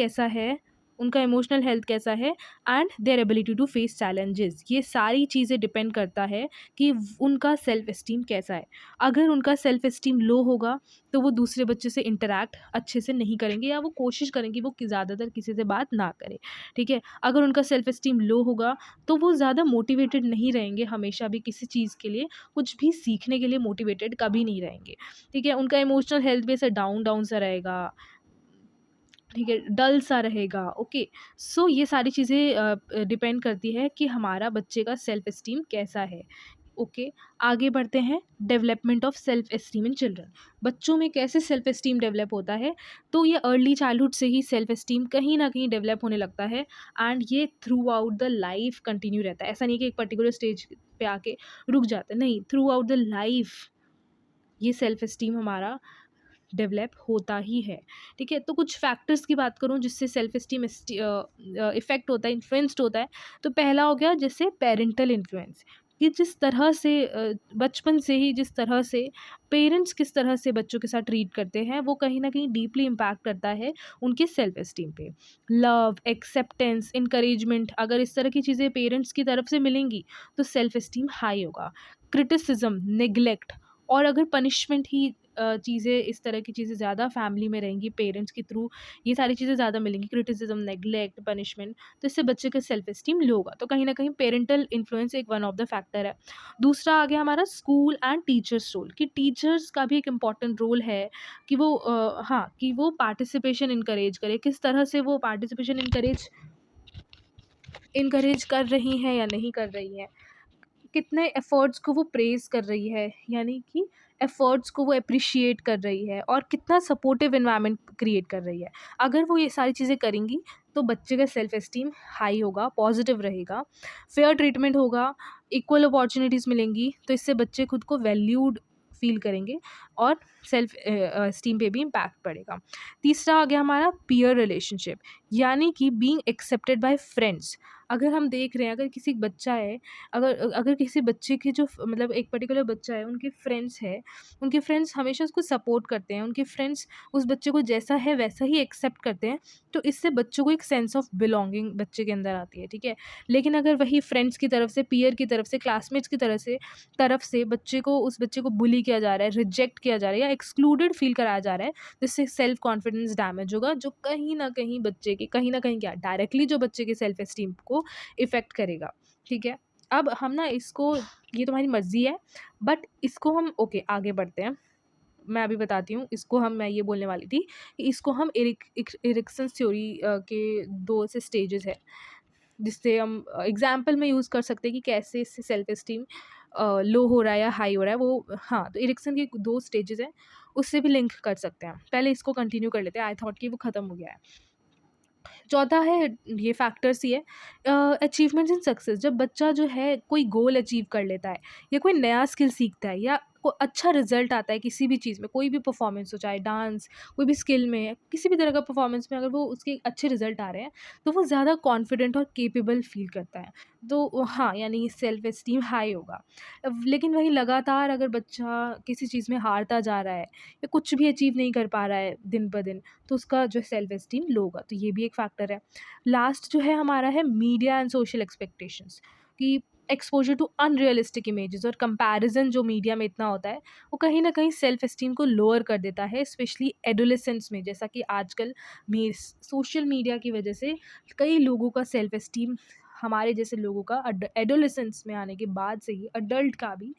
कैसा है and their ability to face challenges. ये सारी चीज़ें डिपेंड करता है कि उनका सेल्फ एस्टीम कैसा है। अगर उनका सेल्फ एस्टीम लो होगा तो वो दूसरे बच्चे से इंटरैक्ट अच्छे से नहीं करेंगे, या वो कोशिश करेंगे वो ज़्यादातर किसी से बात ना करें, ठीक है। अगर उनका सेल्फ एस्टीम लो होगा तो वो ज़्यादा मोटिवेटेड नहीं रहेंगे, हमेशा भी किसी चीज़ के लिए, कुछ भी सीखने के लिए मोटिवेटेड कभी नहीं रहेंगे, ठीक है। उनका इमोशनल हेल्थ भी ऐसा डाउन डाउन सा रहेगा, ठीक है, डल सा रहेगा, ओके। सो ये सारी चीज़ें डिपेंड करती है कि हमारा बच्चे का सेल्फ एस्टीम कैसा है, ओके। आगे बढ़ते हैं, development of self esteem in children. बच्चों में कैसे सेल्फ एस्टीम डेवलप होता है, तो ये अर्ली चाइल्डहुड से ही सेल्फ एस्टीम कहीं ना कहीं डेवलप होने लगता है, एंड ये through out the life continue रहता है। ऐसा नहीं कि एक पर्टिकुलर स्टेज पे आके रुक जाता है, नहीं, थ्रू आउट द लाइफ ये सेल्फ एस्टीम हमारा डेवलप होता ही है, ठीक है। तो कुछ फैक्टर्स की बात करूँ जिससे सेल्फ एस्टीम इफ़ेक्ट होता है, इन्फ्लुएंस्ड होता है, तो पहला हो गया जैसे पेरेंटल इन्फ्लुएंस, कि जिस तरह से बचपन से ही जिस तरह से पेरेंट्स किस तरह से बच्चों के साथ ट्रीट करते हैं, वो कहीं ना कहीं डीपली इम्पैक्ट करता है उनके सेल्फ एस्टीम पे। लव, एक्सेप्टेंस, इंकरेजमेंट, अगर इस तरह की चीज़ें पेरेंट्स की तरफ से मिलेंगी तो सेल्फ एस्टीम हाई होगा। क्रिटिसिज्म, नेग्लेक्ट, और अगर पनिशमेंट ही चीज़ें, इस तरह की चीज़ें ज़्यादा फैमिली में रहेंगी, पेरेंट्स के थ्रू ये सारी चीज़ें ज़्यादा मिलेंगी, क्रिटिसिज्म, नेग्लेक्ट, पनिशमेंट, तो इससे बच्चे का सेल्फ एस्टीम लो होगा। तो कहीं न कहीं पेरेंटल इन्फ्लुएंस एक वन ऑफ द फैक्टर है। दूसरा आ गया हमारा स्कूल एंड टीचर्स रोल, कि टीचर्स का भी एक इम्पॉर्टेंट रोल है कि वो हाँ, कि वो पार्टिसिपेशन इनकरेज करे। किस तरह से वो पार्टिसिपेशन इनकरेज इनकरेज कर रही हैं या नहीं कर रही हैं। कितने एफ़र्ट्स को वो प्रेज़ कर रही है, यानी कि एफ़र्ट्स को वो एप्रिशिएट कर रही है, और कितना सपोर्टिव एनवायरनमेंट क्रिएट कर रही है। अगर वो ये सारी चीज़ें करेंगी तो बच्चे का सेल्फ एस्टीम हाई होगा, पॉजिटिव रहेगा, फेयर ट्रीटमेंट होगा, इक्वल अपॉर्च्युनिटीज़ मिलेंगी, तो इससे बच्चे खुद को वैल्यूड फ़ील करेंगे और सेल्फ एस्टीम पे भी इम्पैक्ट पड़ेगा। तीसरा आ गया हमारा पीयर रिलेशनशिप, यानी कि बीइंग एक्सेप्टेड बाय फ्रेंड्स। अगर हम देख रहे हैं, अगर किसी बच्चा है, अगर अगर किसी बच्चे के जो मतलब एक पर्टिकुलर बच्चा है, उनके फ्रेंड्स हैं, उनके फ्रेंड्स हमेशा उसको सपोर्ट करते हैं, उनके फ्रेंड्स उस बच्चे को जैसा है वैसा ही एक्सेप्ट करते हैं, तो इससे बच्चों को एक सेंस ऑफ बिलोंगिंग बच्चे के अंदर आती है, ठीक है। लेकिन अगर वही फ्रेंड्स की तरफ से, पीयर की तरफ से, क्लासमेट्स की तरफ से उस बच्चे को बुली किया जा रहा है, रिजेक्ट किया जा रहा है या एक्सक्लूडेड फील कराया जा रहा है, जिससे सेल्फ कॉन्फिडेंस डैमेज होगा, जो कहीं ना कहीं बच्चे की, कहीं ना कहीं क्या, डायरेक्टली जो बच्चे के सेल्फ एस्टीम को इफ़ेक्ट करेगा, ठीक है। अब हम ना इसको, ये तुम्हारी मर्ज़ी है, बट इसको हम आगे बढ़ते हैं। मैं अभी बताती हूँ, मैं ये बोलने वाली थी कि इसको हम एरिक्सन थ्योरी के 2 ऐसे स्टेजेस है, जिससे हम एग्ज़ाम्पल में यूज़ कर सकते हैं कि कैसे इससे सेल्फ एस्टीम लो हो रहा है या हाई हो रहा है वो। हाँ, तो एरिक्सन के 2 स्टेजेस हैं, उससे भी लिंक कर सकते हैं। पहले इसको कंटिन्यू कर लेते हैं, आई थॉट कि वो ख़त्म हो गया है। चौथा है, ये फैक्टर्स ही है, अचीवमेंट्स इन सक्सेस। जब बच्चा जो है कोई गोल अचीव कर लेता है, या कोई नया स्किल सीखता है, या अच्छा रिजल्ट आता है किसी भी चीज़ में, कोई भी परफॉर्मेंस हो, चाहे डांस, कोई भी स्किल में, किसी भी तरह का परफॉर्मेंस में, अगर वो उसके अच्छे रिजल्ट आ रहे हैं, तो वो ज़्यादा कॉन्फिडेंट और केपेबल फील करता है। तो हाँ, यानी सेल्फ एस्टीम हाई होगा। लेकिन वहीं लगातार अगर बच्चा किसी चीज़ में हारता जा रहा है, या कुछ भी अचीव नहीं कर पा रहा है दिन ब दिन, तो उसका जो सेल्फ एस्टीम लो होगा। तो ये भी एक फैक्टर है। लास्ट जो है हमारा है मीडिया एंड सोशल एक्सपेक्टेशंस, कि एक्सपोजर टू अनरियलिस्टिक इमेजेस और कंपैरिजन जो मीडिया में इतना होता है, वो कहीं ना कहीं सेल्फ एस्टीम को लोअर कर देता है, स्पेशली एडोलेसेंट्स में। जैसा कि आजकल सोशल मीडिया की वजह से कई लोगों का सेल्फ एस्टीम, हमारे जैसे लोगों का एडोलेसेंस में आने के बाद से ही अडल्ट का भी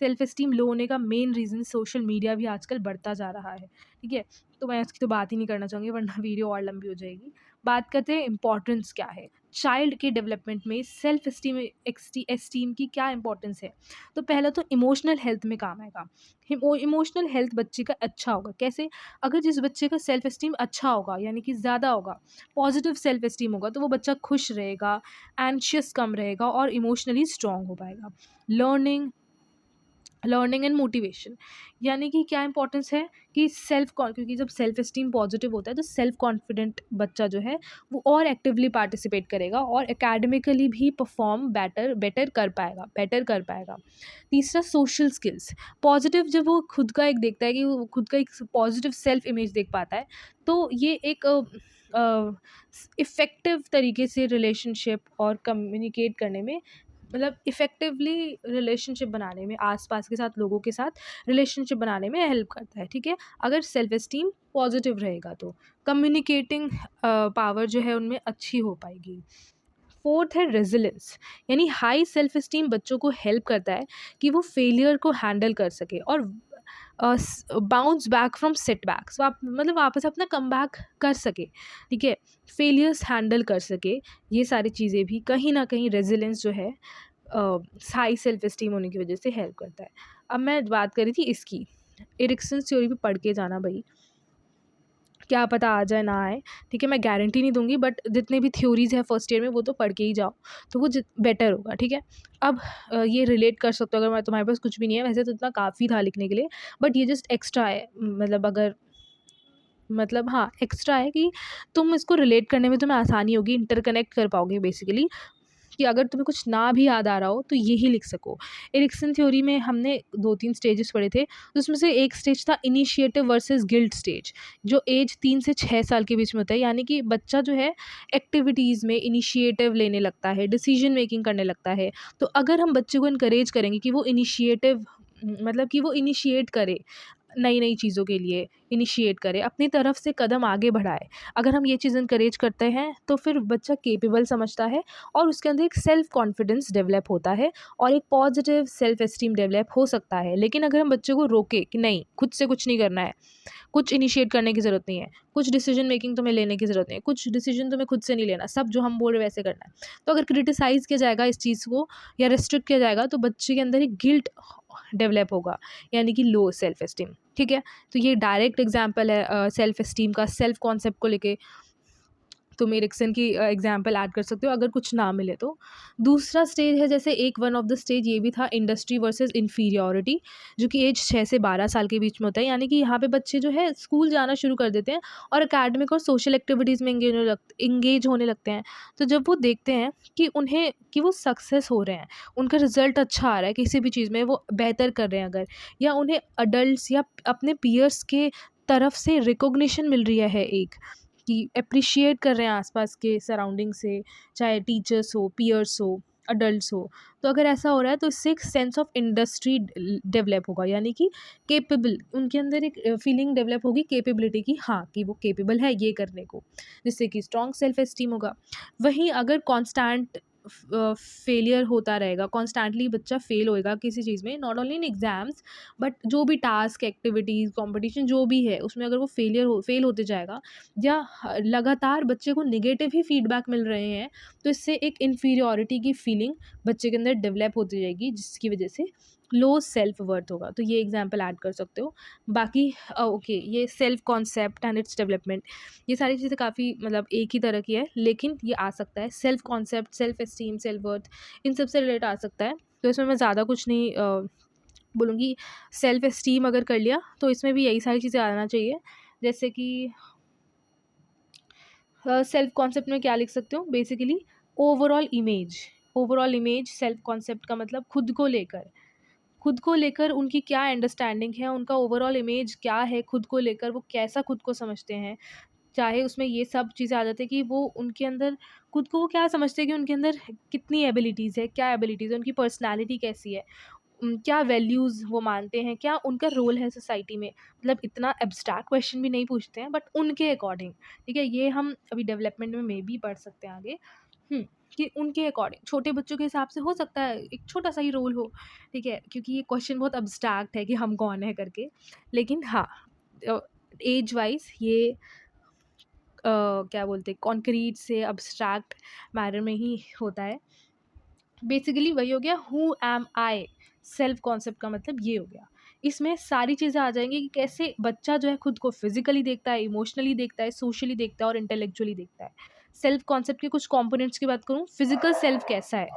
सेल्फ एस्टीम लो होने का मेन रीज़न सोशल मीडिया भी आजकल बढ़ता जा रहा है, ठीक है। तो मैं उसकी तो बात ही नहीं करना चाहूँगी, वरना वीडियो और लंबी हो जाएगी। बात करते हैं इम्पोर्टेंस क्या है चाइल्ड के डेवलपमेंट में, सेल्फ एस्टीम एस्टीम की क्या इंपॉर्टेंस है। तो पहला तो इमोशनल हेल्थ में काम आएगा। इमोशनल हेल्थ बच्चे का अच्छा होगा कैसे, अगर जिस बच्चे का सेल्फ एस्टीम अच्छा होगा, यानी कि ज़्यादा होगा, पॉजिटिव सेल्फ एस्टीम होगा, तो वो बच्चा खुश रहेगा, एंशियस कम रहेगा, और इमोशनली स्ट्रॉन्ग हो पाएगा। लर्निंग एंड मोटिवेशन, यानी कि क्या इंपॉर्टेंस है कि क्योंकि जब सेल्फ एस्टीम पॉजिटिव होता है, तो सेल्फ कॉन्फिडेंट बच्चा जो है वो और एक्टिवली पार्टिसिपेट करेगा, और एकेडमिकली भी परफॉर्म बेटर कर पाएगा। तीसरा, सोशल स्किल्स। पॉजिटिव, जब वो खुद का एक देखता है, कि वो खुद का एक पॉजिटिव सेल्फ इमेज देख पाता है, तो ये एक इफ़ेक्टिव तरीके से रिलेशनशिप और कम्युनिकेट करने में, मतलब इफ़ेक्टिवली रिलेशनशिप बनाने में, आस-पास के साथ, लोगों के साथ रिलेशनशिप बनाने में हेल्प करता है, ठीक है? अगर सेल्फ एस्टीम पॉजिटिव रहेगा तो कम्युनिकेटिंग पावर जो है उनमें अच्छी हो पाएगी। फोर्थ है रेजिलेंस, यानी हाई सेल्फ एस्टीम बच्चों को हेल्प करता है कि वो फेलियर को हैंडल कर सके, और बाउंस बैक फ्रॉम सेटबैक्स, मतलब वापस अपना कमबैक कर सके, ठीक है, फेलियर्स हैंडल कर सके। ये सारी चीज़ें भी कहीं ना कहीं रेजिलेंस जो है हाई सेल्फ एस्टीम होने की वजह से हेल्प करता है। अब मैं बात करी थी इसकी, एरिक्सन थ्योरी भी पढ़ के जाना भाई, क्या पता आ जाए ना आए, ठीक है, मैं गारंटी नहीं दूंगी, बट जितने भी थ्योरीज़ है फर्स्ट ईयर में, वो तो पढ़ के ही जाओ, तो वो बेटर होगा, ठीक है। अब ये रिलेट कर सकते हो, अगर मैं तुम्हारे पास कुछ भी नहीं है, वैसे तो इतना काफ़ी था लिखने के लिए, बट ये जस्ट एक्स्ट्रा है, मतलब हाँ, एक्स्ट्रा है कि तुम इसको रिलेट करने में तुम्हें आसानी होगी, इंटरकनेक्ट कर पाओगे बेसिकली, कि अगर तुम्हें कुछ ना भी याद आ रहा हो तो यही लिख सको। एरिक्सन थ्योरी में हमने 2-3 स्टेजेस पढ़े थे, तो उसमें से एक स्टेज था इनिशिएटिव वर्सेस गिल्ट स्टेज, जो एज 3 से 6 साल के बीच में होता है, यानी कि बच्चा जो है एक्टिविटीज़ में इनिशिएटिव लेने लगता है, डिसीजन मेकिंग करने लगता है। तो अगर हम बच्चे को इनकरेज करेंगे कि वो इनिशिएट करे, नई-नई चीज़ों के लिए इनिशिएट करे, अपनी तरफ से कदम आगे बढ़ाए। अगर हम ये चीज़ एनकरेज करते हैं तो फिर बच्चा कैपेबल समझता है और उसके अंदर एक सेल्फ कॉन्फिडेंस डेवलप होता है और एक पॉजिटिव सेल्फ एस्टीम डेवलप हो सकता है। लेकिन अगर हम बच्चे को रोके कि नहीं, खुद से कुछ नहीं करना है, कुछ इनिशिएट करने की ज़रूरत नहीं है, कुछ डिसीजन मेकिंग तुम्हें लेने की ज़रूरत नहीं है, कुछ डिसीजन तुम्हें खुद से नहीं लेना, सब जो हम बोल रहे हैं वैसे करना है। तो अगर क्रिटिसाइज़ किया जाएगा इस चीज़ को या रिस्ट्रिक्ट किया जाएगा तो बच्चे के अंदर एक गिल्ट डेवलप होगा, यानी कि लो सेल्फ एस्टीम। ठीक है? तो ये डायरेक्ट एग्जांपल है सेल्फ एस्टीम का, सेल्फ कॉन्सेप्ट को लेके। तुम एरिक्सन की एग्जाम्पल ऐड कर सकते हो अगर कुछ ना मिले तो। दूसरा स्टेज है, जैसे एक वन ऑफ द स्टेज ये भी था, इंडस्ट्री वर्सेस इन्फीरियॉरिटी, जो कि एज 6 से 12 साल के बीच में होता है। यानी कि यहाँ पे बच्चे जो है स्कूल जाना शुरू कर देते हैं और एकेडमिक और सोशल एक्टिविटीज़ में इंगेज होने लगते हैं। तो जब वो देखते हैं कि वो सक्सेस हो रहे हैं, उनका रिजल्ट अच्छा आ रहा है किसी भी चीज़ में, वो बेहतर कर रहे हैं अगर, या उन्हें अडल्ट्स या अपने पीयर्स के तरफ से रिकॉग्निशन मिल रही है एक, कि एप्रिशिएट कर रहे हैं आसपास के सराउंडिंग से, चाहे टीचर्स हो, पीयर्स हो, अडल्ट्स हो। तो अगर ऐसा हो रहा है तो इससे एक सेंस ऑफ इंडस्ट्री डेवलप होगा, यानी कि कैपेबल, उनके अंदर एक फीलिंग डेवलप होगी कैपेबिलिटी की, हाँ, कि वो कैपेबल है ये करने को, जिससे कि स्ट्रॉन्ग सेल्फ एस्टीम होगा। वहीं अगर कांस्टेंट फेलियर होता रहेगा, कॉन्स्टेंटली बच्चा फेल होएगा किसी चीज़ में, not only in exams but जो भी टास्क, एक्टिविटीज़, कंपटीशन जो भी है उसमें अगर वो फेल होते जाएगा, या लगातार बच्चे को नेगेटिव ही फीडबैक मिल रहे हैं, तो इससे एक इन्फीरियॉरिटी की फीलिंग बच्चे के अंदर डेवलप होती जाएगी, जिसकी वजह से लो सेल्फ वर्थ होगा। तो ये एग्जांपल ऐड कर सकते हो। बाकी ओके, ये self concept and its development, ये सारी चीज़ें काफ़ी मतलब एक ही तरह की है, लेकिन ये आ सकता है self concept, self esteem, self worth, इन सब से रिलेट आ सकता है। तो इसमें मैं ज़्यादा कुछ नहीं बोलूँगी। सेल्फ एस्टीम अगर कर लिया तो इसमें भी यही सारी चीज़ें आना चाहिए, जैसे कि सेल्फ कॉन्सेप्ट में क्या लिख सकते हो, basically overall image self concept का मतलब खुद को लेकर उनकी क्या अंडरस्टैंडिंग है, उनका ओवरऑल इमेज क्या है खुद को लेकर, वो कैसा खुद को समझते हैं। चाहे उसमें ये सब चीज़ें आ जाती है कि वो उनके अंदर खुद को वो क्या समझते हैं, कि उनके अंदर कितनी एबिलिटीज़ है, क्या एबिलिटीज़ है, उनकी पर्सनैलिटी कैसी है, क्या वैल्यूज़ वो मानते हैं, क्या उनका रोल है सोसाइटी में। मतलब इतना एब्स्ट्रैक्ट क्वेश्चन भी नहीं पूछते हैं, बट उनके अकॉर्डिंग, ठीक है? ये हम अभी डेवलपमेंट में मे बी पढ़ सकते हैं आगे। कि उनके अकॉर्डिंग छोटे बच्चों के हिसाब से हो सकता है एक छोटा-सा ही रोल हो, ठीक है? क्योंकि ये क्वेश्चन बहुत एब्स्ट्रैक्ट है कि हम कौन है करके। लेकिन हाँ, एज वाइज़ ये क्या बोलते हैं, कॉन्क्रीट से एब्स्ट्रैक्ट मैनर में ही होता है। बेसिकली वही हो गया, who am I, self concept का मतलब ये हो गया। इसमें सारी चीज़ें आ जाएंगी कि कैसे बच्चा जो है खुद को फिजिकली देखता है, इमोशनली देखता है, सोशली देखता है और इंटेलेक्चुअली देखता है। सेल्फ कॉन्सेप्ट के कुछ कंपोनेंट्स की बात करूँ, फिजिकल सेल्फ कैसा है,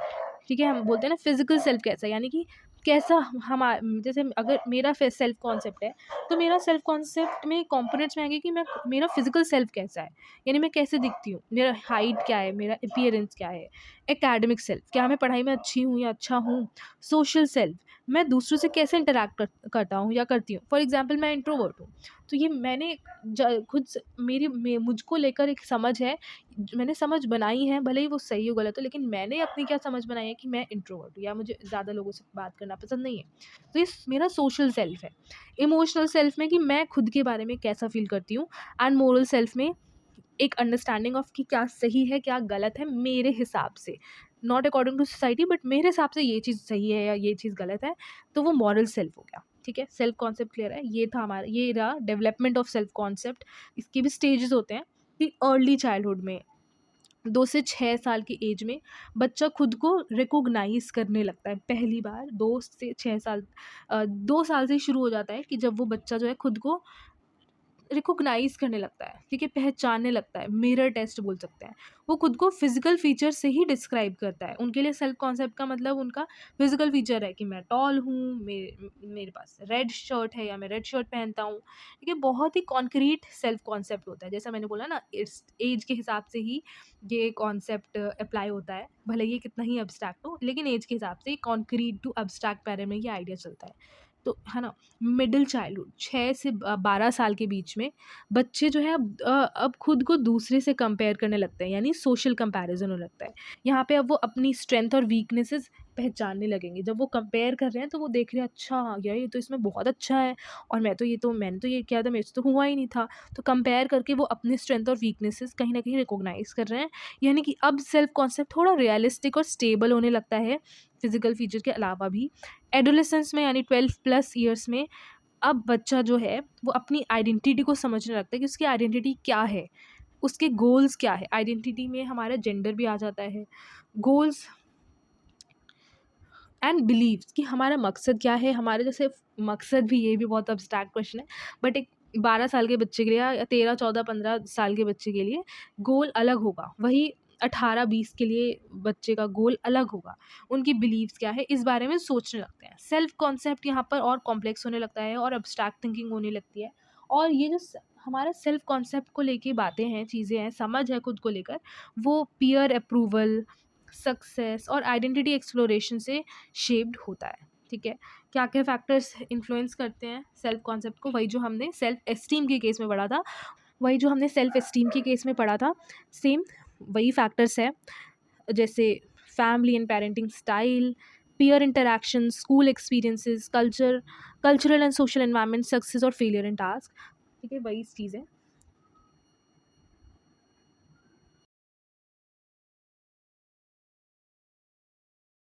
ठीक है? हम बोलते हैं ना फिजिकल सेल्फ कैसा है, यानी कि कैसा हमा जैसे अगर मेरा सेल्फ कॉन्सेप्ट है, तो मेरा सेल्फ कॉन्सेप्ट में कंपोनेंट्स में आएंगे कि मैं मेरा फिजिकल सेल्फ कैसा है, यानी मैं कैसे दिखती हूँ, मेरा हाइट क्या है, मेरा अपीयरेंस क्या है। एकेडमिक सेल्फ, क्या मैं पढ़ाई में अच्छी हूँ या अच्छा हूँ। सोशल सेल्फ, मैं दूसरों से कैसे इंटरैक्ट करता हूँ या करती हूँ। फॉर एग्जांपल मैं इंट्रोवर्ट हूँ, तो ये मैंने मुझको लेकर एक समझ है, मैंने समझ बनाई है, भले ही वो सही हो गलत हो, लेकिन मैंने अपनी क्या समझ बनाई है कि मैं इंट्रोवर्ट हूँ या मुझे ज़्यादा लोगों से बात करना पसंद नहीं है। तो ये मेरा सोशल सेल्फ है। इमोशनल सेल्फ में कि मैं खुद के बारे में कैसा फील करती हूँ, एंड मोरल सेल्फ में एक अंडरस्टैंडिंग ऑफ कि क्या सही है, क्या गलत है मेरे हिसाब से, not according to society, but मेरे हिसाब से ये चीज़ सही है या ये चीज़ गलत है। तो वो मॉरल सेल्फ हो गया, ठीक है? सेल्फ कॉन्सेप्ट क्लियर है? ये था हमारा, ये रहा डेवलपमेंट ऑफ सेल्फ कॉन्सेप्ट। इसके भी स्टेजेस होते हैं कि अर्ली चाइल्डहुड में 2 से 6 साल की एज में बच्चा खुद को रिकॉग्नाइज करने लगता है पहली बार। 2 से 6 साल 2 साल से ही शुरू हो जाता है कि जब वो बच्चा जो है खुद को रिकॉग्नाइज़ करने लगता है, ठीक है? पहचानने लगता है, मिरर टेस्ट बोल सकते हैं। वो खुद को फिज़िकल फ़ीचर से ही डिस्क्राइब करता है। उनके लिए सेल्फ कॉन्सेप्ट का मतलब उनका फिज़िकल फ़ीचर है कि मैं टॉल हूँ, मेरे पास रेड शर्ट है या मैं रेड शर्ट पहनता हूँ, ठीक है? बहुत ही कॉन्क्रीट सेल्फ कॉन्सेप्ट होता है। जैसा मैंने बोला ना, इस एज के हिसाब से ही ये कॉन्सेप्ट अप्लाई होता है। भले ही ये कितना ही एब्स्ट्रैक्ट हो, लेकिन एज के हिसाब से कॉन्क्रीट टू एब्स्ट्रैक्ट पैरल में ये आइडिया चलता है। तो है ना, मिडिल चाइल्डहुड 6 से 12 साल के बीच में बच्चे जो है अब खुद को दूसरे से कंपेयर करने लगते हैं, यानी सोशल कंपैरिजन होने लगता है। यहाँ पे अब वो अपनी स्ट्रेंथ और वीकनेसेस पहचानने लगेंगे। जब वो कंपेयर कर रहे हैं तो वो देख रहे हैं, अच्छा यार ये तो इसमें बहुत अच्छा है और मैंने तो ये किया था, मेरे से तो हुआ ही नहीं था। तो कंपेयर करके वो अपने स्ट्रेंथ और वीकनेसेस कहीं न कहीं रिकॉग्नाइज़ कर रहे हैं। यानी कि अब सेल्फ कॉन्सेप्ट थोड़ा रियलिस्टिक और स्टेबल होने लगता है फिज़िकल फीचर के अलावा भी। एडोलेसेंस में यानी 12 प्लस ईयर्स में अब बच्चा जो है वो अपनी आइडेंटिटी को समझने लगता है कि उसकी आइडेंटिटी क्या है, उसके गोल्स क्या है। आइडेंटिटी में हमारा जेंडर भी आ जाता है, गोल्स एंड बिलीव्स कि हमारा मकसद क्या है। हमारे जैसे मकसद भी, ये भी बहुत अब्स्ट्रैक्ट क्वेश्चन है, बट एक 12 साल के बच्चे के लिए या 13, 14, 15 साल के बच्चे के लिए गोल अलग होगा, वही 18-20 के लिए बच्चे का गोल अलग होगा। उनकी बिलीव्स क्या है इस बारे में सोचने लगते हैं। सेल्फ कॉन्सेप्ट यहाँ पर और कॉम्प्लेक्स होने लगता है और अब्स्ट्रैक्ट थिंकिंग होने लगती है। और ये जो हमारा सेल्फ कॉन्सेप्ट को लेके बातें हैं, चीज़ें हैं, समझ है खुद को लेकर, वो पीयर अप्रूवल, सक्सेस और आइडेंटिटी एक्सप्लोरेशन से शेप्ड होता है। ठीक है, क्या क्या फैक्टर्स इन्फ्लुएंस करते हैं सेल्फ कॉन्सेप्ट को, वही जो हमने सेल्फ एस्टीम के केस में पढ़ा था, सेम वही फैक्टर्स है। जैसे family and parenting style, peer interaction, school experiences, cultural and social environment, success और फेलियर इन टास्क। ठीक है, वही चीज़ है।